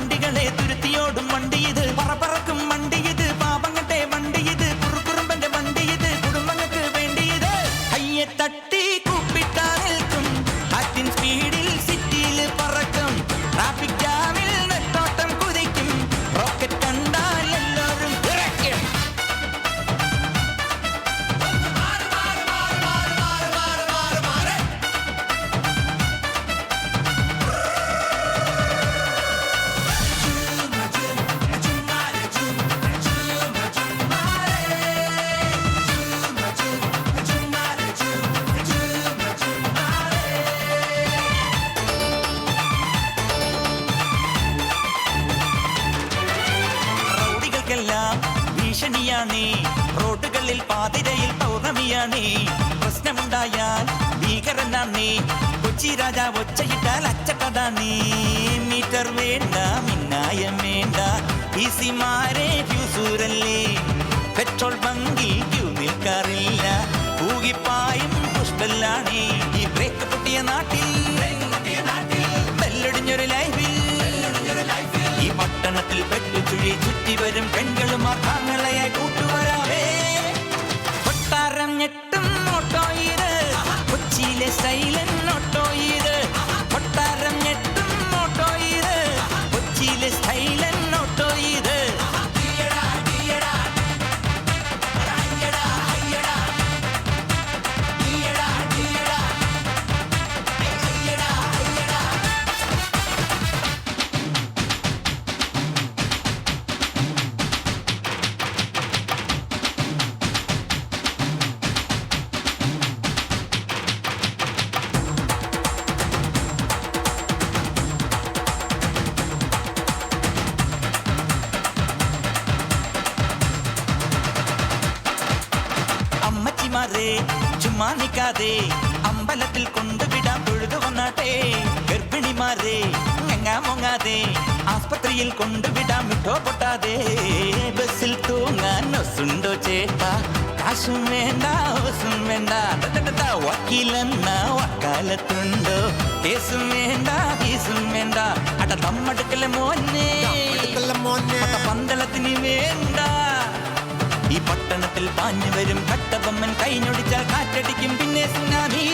വണ്ടികളെ തുരുത്തിയോടും വണ്ടി ഇത്, പറക്കും വണ്ടി ഇത്, പാപങ്ങട്ടെ വണ്ടി ഇത്, കുറുകുറുമ്പന്റെ വണ്ടി ഇത്, കുടുംബങ്ങൾക്ക് വേണ്ടി ഇത്. അയ്യെ തട്ടി കൂപ്പിട്ടാ നിൽക്കും, കാറ്റിൻ സ്പീഡിൽ സിറ്റിയിൽ പറക്കും, ട്രാഫിക് ജാമിൽ നെട്ടോട്ടം കുതിക്കും, റോക്കറ്റ് കണ്ടാൽ എല്ലാവരും വിറയ്ക്കും. ഭീഷണിയാണേ റോഡുകളിൽ പാതിരയിൽ പൗർണമിയാണേ, പ്രശ്നമുണ്ടായാൽ ഭീകരനാണേ, കൊച്ചി രാജാവ് ഒച്ചയിട്ടാൽ അച്ചട്ടടാണേ. മീറ്റർ വേണ്ട മിന്നായം വേണ്ട, ഈസിമാരെ ഫ്യൂസൂരല്ലേ, പെട്രോൾ ബങ്കിൽ ക്യൂ നിൽക്കാറില്ല, പൂകിപ്പായും പുഷ്പല്ലാണേ. ഈ ബ്രേക്ക് പൊട്ടിയ നാട്ടിൽ ബെല്ലൊടിഞ്ഞൊരു ലൈഫിൽ, ഈ പട്ടണത്തിൽ പെട്ടുചുഴി ചുറ്റി വരും പെൺകളും അർഹങ്ങളെയായി കൂട്ടുവരാവേ. കൊട്ടാരം ഞെട്ടും ഓട്ടോ ഇത്, കൊച്ചിയിലെ സൈലൻ ഓട്ടോ ഇത്, കൊട്ടാരം ഞെട്ടും ഓട്ടോ ഇത്, കൊച്ചിയിലെ സൈലൻ ഓട്ടോ ഇത്. അമ്മച്ചിമാരെ ചുമ്മാ നിൽക്കാതെ അമ്പലത്തിൽ കൊണ്ടുവിടാൻ തൊഴുതു വന്നാട്ടെ, ഗർഭിണിമാരെ ഞങ്ങാമൊങ്ങാതെ ആസ്പത്രിയിൽ കൊണ്ടുവിടാൻ മിഠോ പൊട്ടാതെ, ബസ്സിൽ തൂങ്ങാൻ ഒസുണ്ടോ ചേട്ടാ, കാശും വേണ്ട ഓസും വേണ്ട, വക്കീലെന്ന വക്കാലത്തുണ്ടോ, കേസും വേണ്ട ഫീസും വേണ്ട, അട തമ്മടുക്കല മോനെ പന്തളത്തിന് വേണ്ട. ഈ പട്ടണത്തിൽ പാഞ്ഞു വരും കട്ടബൊമ്മൻ, കൈഞ്ഞൊടിച്ചാൽ കാറ്റടിക്കും പിന്നെ സുനാമി.